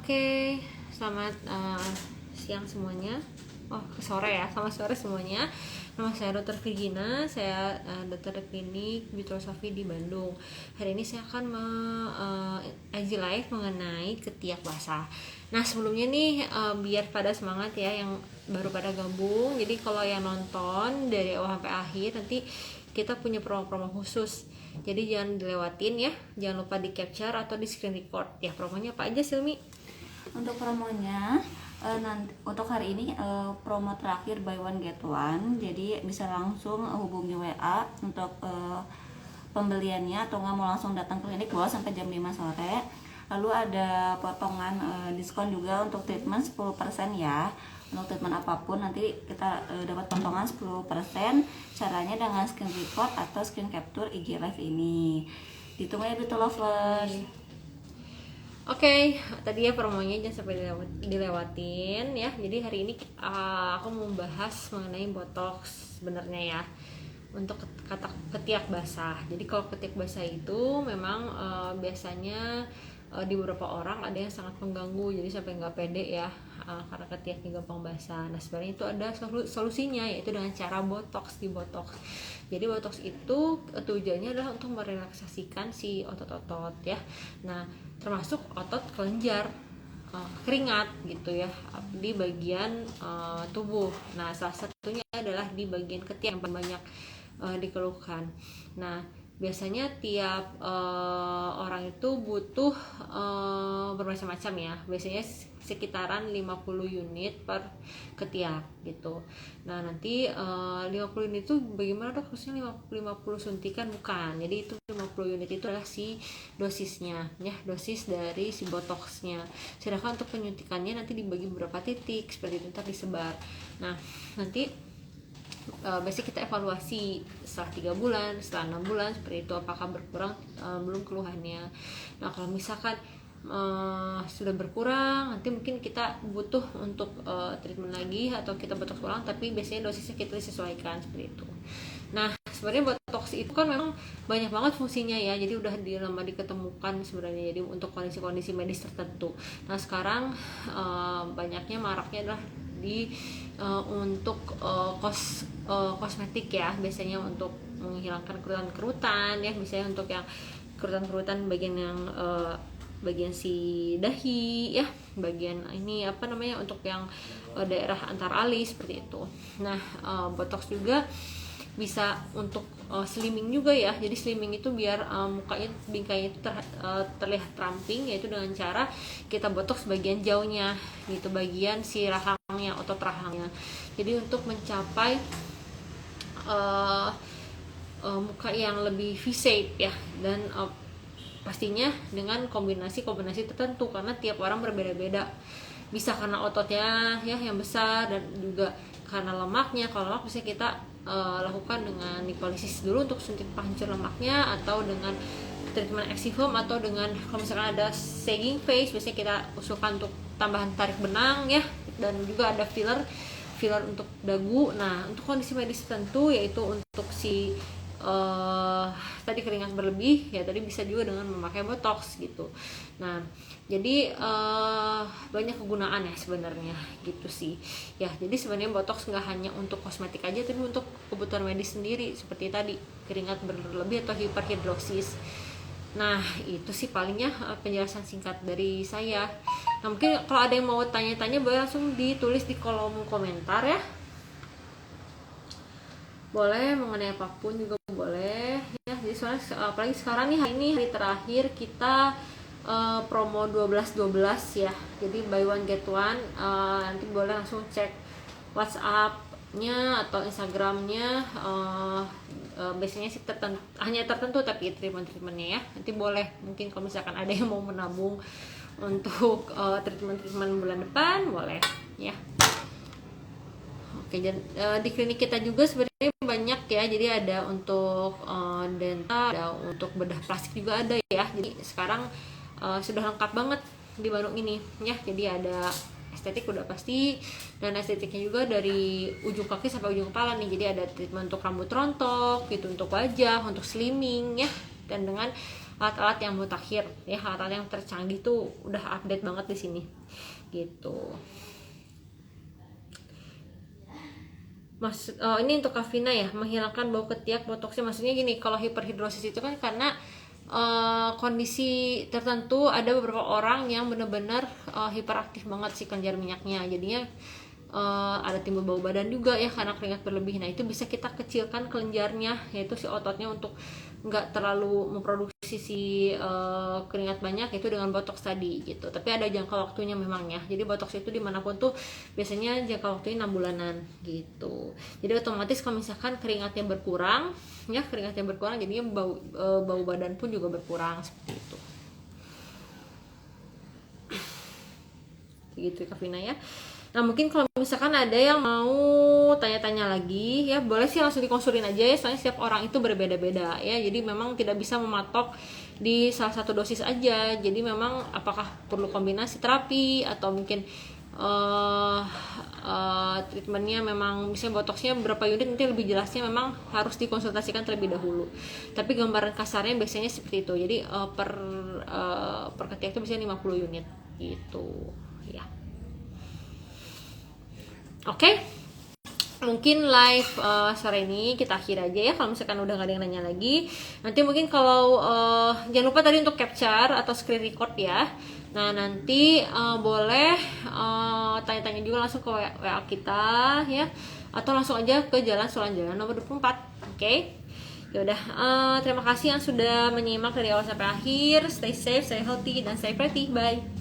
Oke, selamat siang semuanya. Sore ya, selamat sore semuanya. Nama saya Dr. Virgina, saya dokter klinik Fitrosofi di Bandung. Hari ini saya akan IG live mengenai ketiak basah. Nah sebelumnya nih biar pada semangat ya yang baru pada gabung. Jadi kalau yang nonton dari awal sampai akhir nanti kita punya promo-promo khusus. Jadi jangan dilewatin ya, jangan lupa di capture atau di screen record. Ya promonya apa aja Silmi? Untuk promonya nanti untuk hari ini promo terakhir buy one get one, jadi bisa langsung hubungi WA untuk pembeliannya atau nggak mau langsung datang ke klinik boleh sampai jam 5 sore. Lalu ada potongan diskon juga untuk treatment 10% ya. Untuk treatment apapun nanti kita dapat potongan 10%. Caranya dengan screen record atau screen capture IG live ini. Ditunggu ya Beauty Lovers. Oke, tadi ya promonya jangan sampai dilewatin ya. Jadi hari ini aku mau membahas mengenai botox sebenarnya ya. Untuk kata ketiak basah. Jadi kalau ketiak basah itu memang biasanya di beberapa orang ada yang sangat mengganggu, jadi sampai nggak pede ya karena ketiaknya gampang basah. Nah sebenarnya itu ada solusinya, yaitu dengan cara botox di botox. Jadi botox itu tujuannya adalah untuk merelaksasikan si otot-otot ya. Nah termasuk otot kelenjar, keringat gitu ya di bagian tubuh. Nah salah satunya adalah di bagian ketiak yang paling banyak dikeluhkan. Nah biasanya tiap orang itu butuh bermacam-macam ya. Biasanya sekitaran 50 unit per ketiak gitu. Nah nanti 50 unit itu bagaimana dok? Khususnya 50 suntikan bukan. Jadi itu 50 unit itu adalah si dosisnya ya, dosis dari si botoxnya. Sedangkan untuk penyuntikannya nanti dibagi beberapa titik seperti itu, ntar disebar. Nah nanti biasanya kita evaluasi setelah 3 bulan, setelah 6 bulan seperti itu, apakah berkurang belum keluhannya. Nah kalau misalkan sudah berkurang, nanti mungkin kita butuh untuk treatment lagi atau kita botox ulang, tapi biasanya dosisnya kita disesuaikan seperti itu. Nah sebenarnya botox itu kan memang banyak banget fungsinya ya, jadi udah lama diketemukan sebenarnya, jadi untuk kondisi-kondisi medis tertentu. Nah sekarang banyaknya maraknya adalah untuk kosmetik ya, biasanya untuk menghilangkan kerutan-kerutan ya, misalnya untuk yang kerutan-kerutan bagian si dahi ya, bagian ini apa namanya, untuk yang daerah antar alis seperti itu. Nah botox juga bisa untuk slimming juga ya. Jadi slimming itu biar mukanya, bingkainya itu terlihat ramping, yaitu dengan cara kita botox bagian jauhnya gitu, bagian si rahangnya, otot rahangnya. Jadi untuk mencapai muka yang lebih V-shape ya, dan pastinya dengan kombinasi tertentu karena tiap orang berbeda-beda. Bisa karena ototnya ya yang besar, dan juga karena lemaknya. Kalau lemak bisa kita lakukan dengan lipolisis dulu untuk suntik penghancur lemaknya, atau dengan treatment excifoam, atau dengan kalau misalkan ada sagging face biasanya kita usulkan untuk tambahan tarik benang ya, dan juga ada filler untuk dagu. Nah untuk kondisi medis tertentu, yaitu untuk si tadi keringat berlebih ya, tadi bisa juga dengan memakai botox gitu. Nah jadi banyak kegunaan ya sebenarnya gitu sih ya. Jadi sebenarnya botox nggak hanya untuk kosmetik aja, tapi untuk kebutuhan medis sendiri, seperti tadi keringat berlebih atau hiperhidrosis. Nah itu sih palingnya penjelasan singkat dari saya. Nah mungkin kalau ada yang mau tanya-tanya boleh langsung ditulis di kolom komentar ya, boleh mengenai apapun juga boleh ya. Jadi soalnya apalagi sekarang nih, hari terakhir kita promo 12 ya. Jadi buy one get one. Nanti boleh langsung cek WhatsApp-nya atau Instagram-nya. Biasanya sih hanya tertentu, tapi treatment-treatmentnya ya. Nanti boleh, mungkin kalau misalkan ada yang mau menabung untuk treatment bulan depan boleh ya. Oke, dan di klinik kita juga sebenarnya banyak ya. Jadi ada untuk dental, ada untuk bedah plastik juga ada ya. Jadi sekarang sudah lengkap banget di Bandung ini ya. Jadi ada estetik udah pasti, dan estetiknya juga dari ujung kaki sampai ujung kepala nih. Jadi ada treatment untuk rambut rontok gitu, untuk wajah, untuk slimming ya, dan dengan alat-alat yang mutakhir ya, alat-alat yang tercanggih tuh udah update banget di sini gitu. Ini untuk Kavina ya, menghilangkan bau ketiak botoksnya. Maksudnya gini, kalau hiperhidrosis itu kan karena kondisi tertentu, ada beberapa orang yang benar-benar hiperaktif banget si kelenjar minyaknya, jadinya ada timbul bau badan juga ya karena keringat berlebih. Nah itu bisa kita kecilkan kelenjarnya, yaitu si ototnya, untuk nggak terlalu memproduksi si keringat banyak, itu dengan botox tadi gitu. Tapi ada jangka waktunya memang ya, jadi botox itu dimanapun tuh biasanya jangka waktunya 6 bulanan gitu. Jadi otomatis kalau misalkan keringatnya berkurang ya, jadinya bau badan pun juga berkurang seperti itu gitu Kak Vina ya. Nah mungkin kalau misalkan ada yang mau tanya-tanya lagi ya, boleh sih langsung dikonsulin aja ya, soalnya setiap orang itu berbeda-beda ya, jadi memang tidak bisa mematok di salah satu dosis aja. Jadi memang apakah perlu kombinasi terapi atau mungkin treatmentnya memang misalnya botoxnya berapa unit, nanti lebih jelasnya memang harus dikonsultasikan terlebih dahulu. Tapi gambaran kasarnya biasanya seperti itu. Jadi per ketiak itu biasanya 50 unit gitu ya. Oke, mungkin live sore ini kita akhir aja ya, kalau misalkan udah gak ada yang nanya lagi. Nanti mungkin kalau jangan lupa tadi untuk capture atau screen record ya. Nah nanti boleh tanya-tanya juga langsung ke WA kita ya, atau langsung aja ke Jalan Sulanjana nomor 24. Oke, yaudah, terima kasih yang sudah menyimak dari awal sampai akhir. Stay safe, stay healthy, dan stay pretty. Bye.